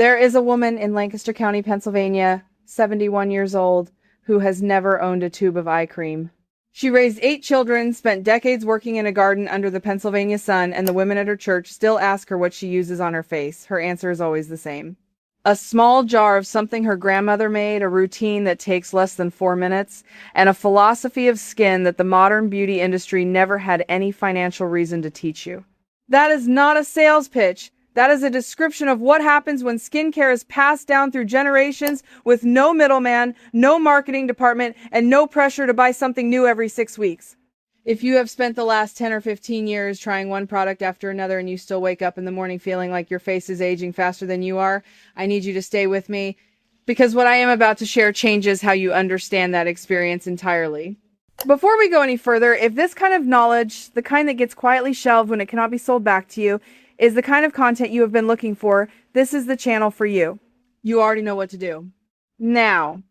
There is a woman in Lancaster County, Pennsylvania, 71 years old, who has never owned a tube of eye cream. She raised 8 children, spent decades working in a garden under the Pennsylvania sun, and the women at her church still ask her what she uses on her face. Her answer is always the same. A small jar of something her grandmother made, a routine that takes less than 4 minutes, and a philosophy of skin that the modern beauty industry never had any financial reason to teach you. That is not a sales pitch. That is a description of what happens when skincare is passed down through generations with no middleman, no marketing department, and no pressure to buy something new every 6 weeks. If you have spent the last 10 or 15 years trying one product after another and you still wake up in the morning feeling like your face is aging faster than you are, I need you to stay with me because what I am about to share changes how you understand that experience entirely. Before we go any further, if this kind of knowledge, the kind that gets quietly shelved when it cannot be sold back to you, is the kind of content you have been looking for, this is the channel for you. You already know what to do. Now,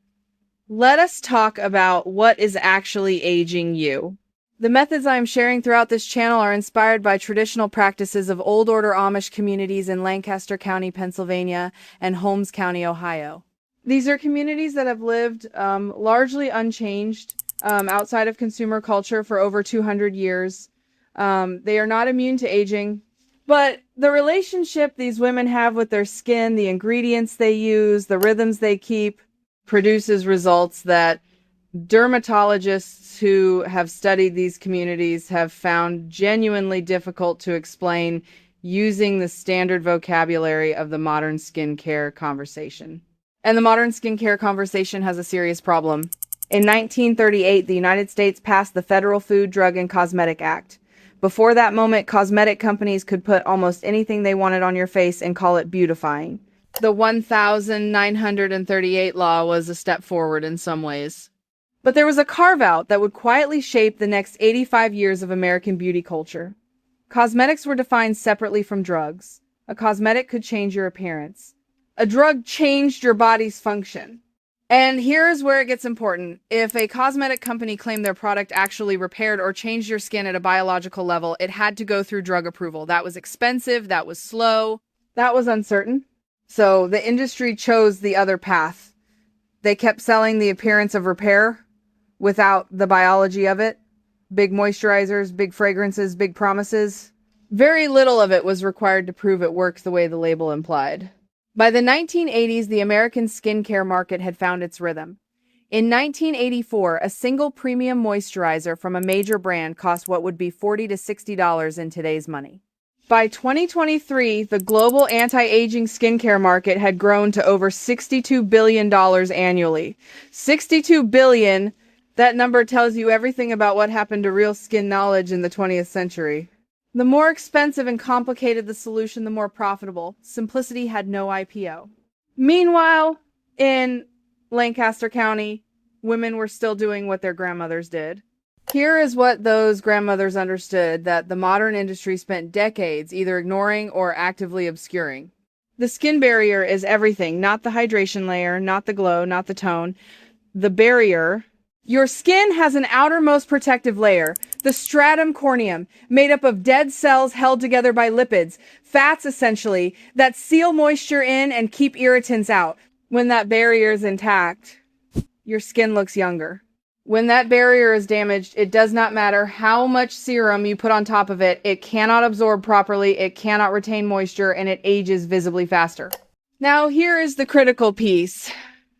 let us talk about what is actually aging you. The methods I am sharing throughout this channel are inspired by traditional practices of old order Amish communities in Lancaster County, Pennsylvania, and Holmes County, Ohio. These are communities that have lived largely unchanged outside of consumer culture for over 200 years. They are not immune to aging, but the relationship these women have with their skin, the ingredients they use, the rhythms they keep, produces results that dermatologists who have studied these communities have found genuinely difficult to explain using the standard vocabulary of the modern skincare conversation. And the modern skincare conversation has a serious problem. In 1938, the United States passed the Federal Food, Drug, and Cosmetic Act. Before that moment, cosmetic companies could put almost anything they wanted on your face and call it beautifying. The 1938 law was a step forward in some ways. But there was a carve-out that would quietly shape the next 85 years of American beauty culture. Cosmetics were defined separately from drugs. A cosmetic could change your appearance. A drug changed your body's function. And here's where it gets important. If a cosmetic company claimed their product actually repaired or changed your skin at a biological level, it had to go through drug approval. That was expensive, that was slow, that was uncertain. So the industry chose the other path. They kept selling the appearance of repair without the biology of it. Big moisturizers, big fragrances, big promises. Very little of it was required to prove it works the way the label implied. By the 1980s, the American skincare market had found its rhythm. In 1984, a single premium moisturizer from a major brand cost what would be $40 to $60 in today's money. By 2023, the global anti-aging skincare market had grown to over $62 billion annually. $62 billion. That number tells you everything about what happened to real skin knowledge in the 20th century. The more expensive and complicated the solution, the more profitable. Simplicity had no IPO. Meanwhile, in Lancaster County, women were still doing what their grandmothers did. Here is what those grandmothers understood that the modern industry spent decades either ignoring or actively obscuring. The skin barrier is everything, not the hydration layer, not the glow, not the tone. The barrier. Your skin has an outermost protective layer, the stratum corneum, made up of dead cells held together by lipids, fats essentially, that seal moisture in and keep irritants out. When that barrier is intact, your skin looks younger. When that barrier is damaged, it does not matter how much serum you put on top of it, it cannot absorb properly, it cannot retain moisture, and it ages visibly faster. Now here is the critical piece.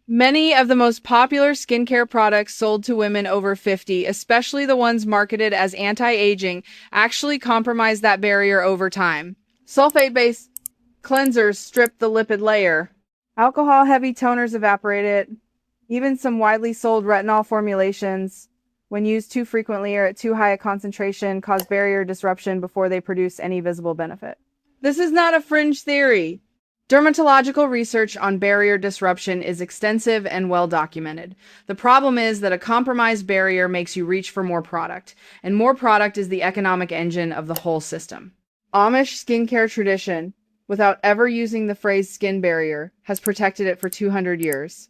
Many of the most popular skincare products sold to women over 50, especially the ones marketed as anti-aging, actually compromise that barrier over time. Sulfate-based cleansers strip the lipid layer. Alcohol-heavy toners evaporate it. Even some widely sold retinol formulations, when used too frequently or at too high a concentration, cause barrier disruption before they produce any visible benefit. This is not a fringe theory. Dermatological research on barrier disruption is extensive and well documented. The problem is that a compromised barrier makes you reach for more product, and more product is the economic engine of the whole system. Amish skincare tradition, without ever using the phrase skin barrier, has protected it for 200 years.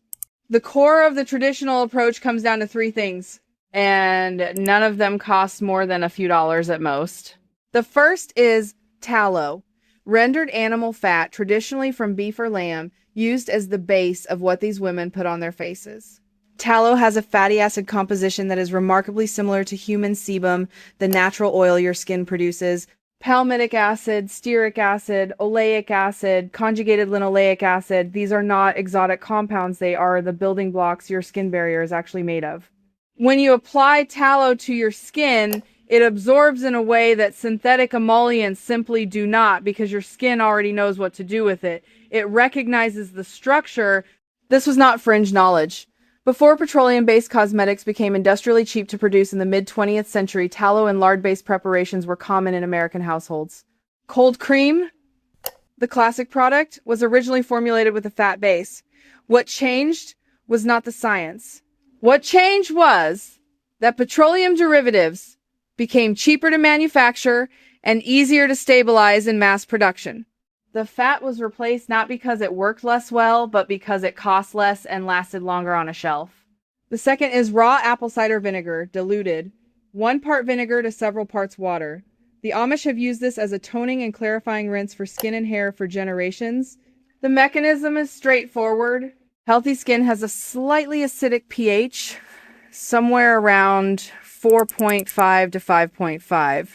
The core of the traditional approach comes down to 3 things, and none of them cost more than a few dollars at most. The first is tallow. rendered animal fat, traditionally from beef or lamb, used as the base of what these women put on their faces. Tallow has a fatty acid composition that is remarkably similar to human sebum, the natural oil your skin produces. Palmitic acid, stearic acid, oleic acid, conjugated linoleic acid, these are not exotic compounds, they are the building blocks your skin barrier is actually made of. When you apply tallow to your skin, it absorbs in a way that synthetic emollients simply do not, because your skin already knows what to do with it. It recognizes the structure. This was not fringe knowledge. Before petroleum-based cosmetics became industrially cheap to produce in the mid-20th century, tallow and lard-based preparations were common in American households. Cold cream, the classic product, was originally formulated with a fat base. What changed was not the science. What changed was that petroleum derivatives became cheaper to manufacture and easier to stabilize in mass production. The fat was replaced not because it worked less well, but because it cost less and lasted longer on a shelf. The second is raw apple cider vinegar, diluted. 1 part vinegar to several parts water. The Amish have used this as a toning and clarifying rinse for skin and hair for generations. The mechanism is straightforward. Healthy skin has a slightly acidic pH, somewhere around 4.5 to 5.5.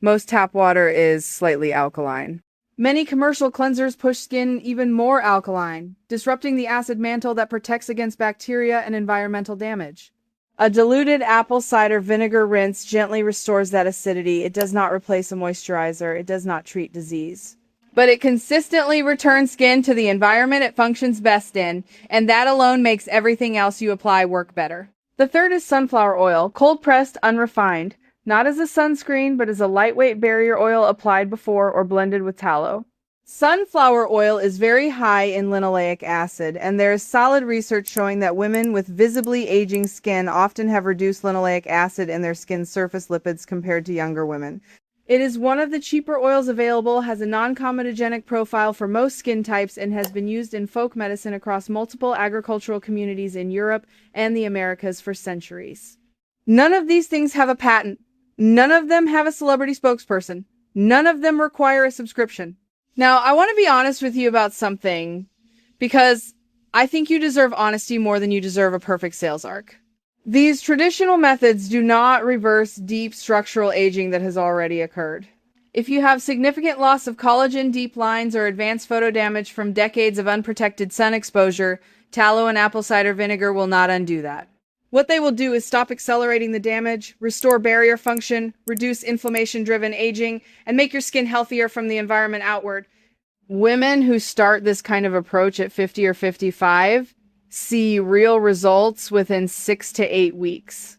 Most tap water is slightly alkaline. Many commercial cleansers push skin even more alkaline, disrupting the acid mantle that protects against bacteria and environmental damage. A diluted apple cider vinegar rinse gently restores that acidity. It does not replace a moisturizer. It does not treat disease. But it consistently returns skin to the environment it functions best in, and that alone makes everything else you apply work better. The third is sunflower oil, cold-pressed, unrefined. Not as a sunscreen, but as a lightweight barrier oil applied before or blended with tallow. Sunflower oil is very high in linoleic acid, and there is solid research showing that women with visibly aging skin often have reduced linoleic acid in their skin's surface lipids compared to younger women. It is one of the cheaper oils available, has a non-comedogenic profile for most skin types, and has been used in folk medicine across multiple agricultural communities in Europe and the Americas for centuries. None of these things have a patent. None of them have a celebrity spokesperson. None of them require a subscription. Now, I want to be honest with you about something, because I think you deserve honesty more than you deserve a perfect sales arc. These traditional methods do not reverse deep structural aging that has already occurred. If you have significant loss of collagen, deep lines, or advanced photo damage from decades of unprotected sun exposure, tallow and apple cider vinegar will not undo that. What they will do is stop accelerating the damage, restore barrier function, reduce inflammation-driven aging, and make your skin healthier from the environment outward. Women who start this kind of approach at 50 or 55 see real results within 6 to 8 weeks.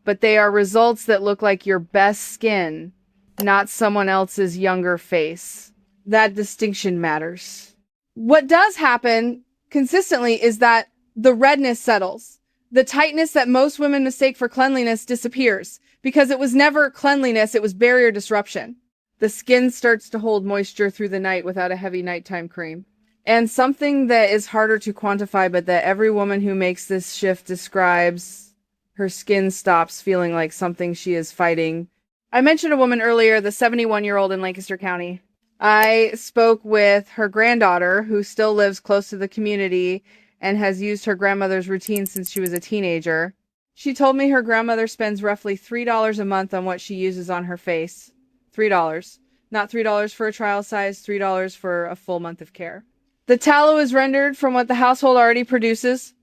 But they are results that look like your best skin, not someone else's younger face. That distinction matters. What does happen consistently is that the redness settles. The tightness that most women mistake for cleanliness disappears, because it was never cleanliness, it was barrier disruption. The skin starts to hold moisture through the night without a heavy nighttime cream. And something that is harder to quantify, but that every woman who makes this shift describes, her skin stops feeling like something she is fighting. I mentioned a woman earlier, the 71-year-old in Lancaster County. I spoke with her granddaughter, who still lives close to the community and has used her grandmother's routine since she was a teenager. She told me her grandmother spends roughly $3 a month on what she uses on her face. $3. Not $3 for a trial size, $3 for a full month of care. The tallow is rendered from what the household already produces.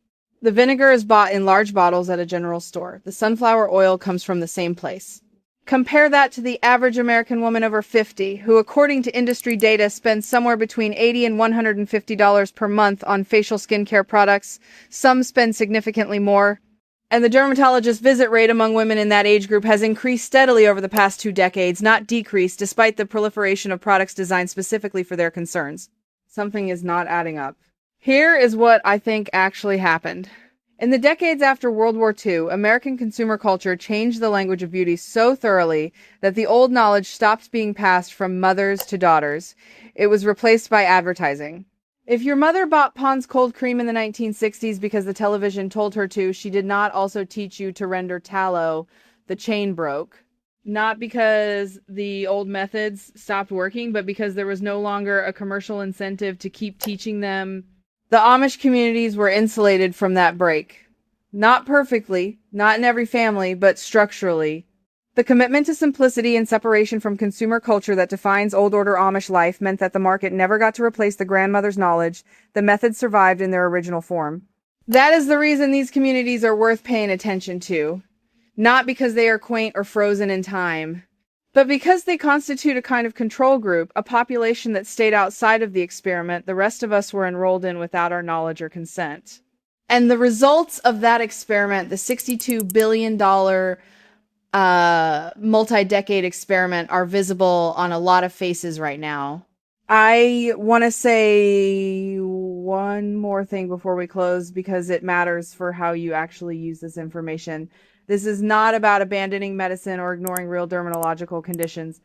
The vinegar is bought in large bottles at a general store. The sunflower oil comes from the same place. Compare that to the average American woman over 50, who, according to industry data, spends somewhere between $80 and $150 per month on facial skincare products. Some spend significantly more. And the dermatologist visit rate among women in that age group has increased steadily over the past 2 decades, not decreased, despite the proliferation of products designed specifically for their concerns. Something is not adding up. Here is what I think actually happened. In the decades after World War II, American consumer culture changed the language of beauty so thoroughly that the old knowledge stopped being passed from mothers to daughters. It was replaced by advertising. If your mother bought Pond's cold cream in the 1960s because the television told her to, she did not also teach you to render tallow. The chain broke. not because the old methods stopped working, but because there was no longer a commercial incentive to keep teaching them. The Amish communities were insulated from that break. Not perfectly, not in every family, but structurally. The commitment to simplicity and separation from consumer culture that defines old order Amish life meant that the market never got to replace the grandmother's knowledge. The methods survived in their original form. That is the reason these communities are worth paying attention to. Not because they are quaint or frozen in time, but because they constitute a kind of control group, a population that stayed outside of the experiment the rest of us were enrolled in without our knowledge or consent. And the results of that experiment, the $62 billion multi-decade experiment, are visible on a lot of faces right now. I want to say one more thing before we close because it matters for how you actually use this information. This is not about abandoning medicine or ignoring real dermatological conditions.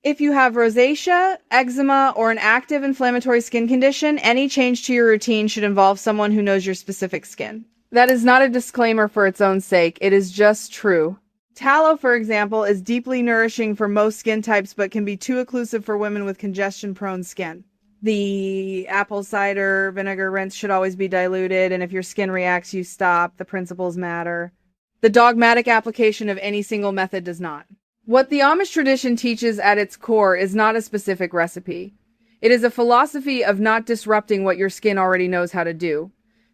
If you have rosacea, eczema, or an active inflammatory skin condition, any change to your routine should involve someone who knows your specific skin. That is not a disclaimer for its own sake. It is just true. Tallow, for example, is deeply nourishing for most skin types, but can be too occlusive for women with congestion-prone skin. The apple cider vinegar rinse should always be diluted, and if your skin reacts, you stop. The principles matter. The dogmatic application of any single method does not. What the Amish tradition teaches at its core is not a specific recipe. It is a philosophy of not disrupting what your skin already knows how to do.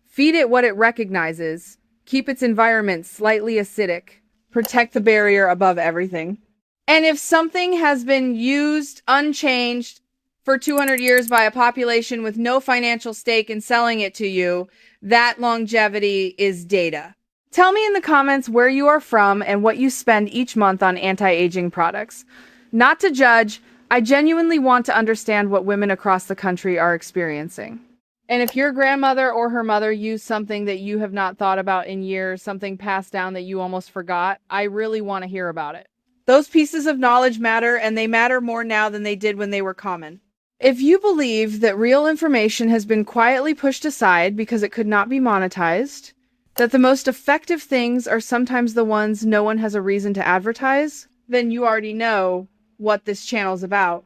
Feed it what it recognizes. Keep its environment slightly acidic. Protect the barrier above everything. And if something has been used unchanged for 200 years by a population with no financial stake in selling it to you, that longevity is data. Tell me in the comments where you are from and what you spend each month on anti-aging products. Not to judge, I genuinely want to understand what women across the country are experiencing. And if your grandmother or her mother used something that you have not thought about in years, something passed down that you almost forgot, I really want to hear about it. Those pieces of knowledge matter, and they matter more now than they did when they were common. If you believe that real information has been quietly pushed aside because it could not be monetized, that the most effective things are sometimes the ones no one has a reason to advertise, then you already know what this channel's about,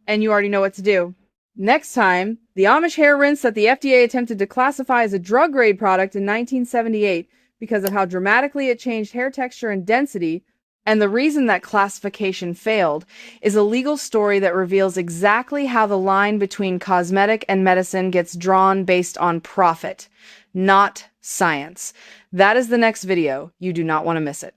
and you already know what to do. Next time, the Amish hair rinse that the FDA attempted to classify as a drug-grade product in 1978 because of how dramatically it changed hair texture and density, and the reason that classification failed, is a legal story that reveals exactly how the line between cosmetic and medicine gets drawn based on profit, not science. That is the next video. You do not want to miss it.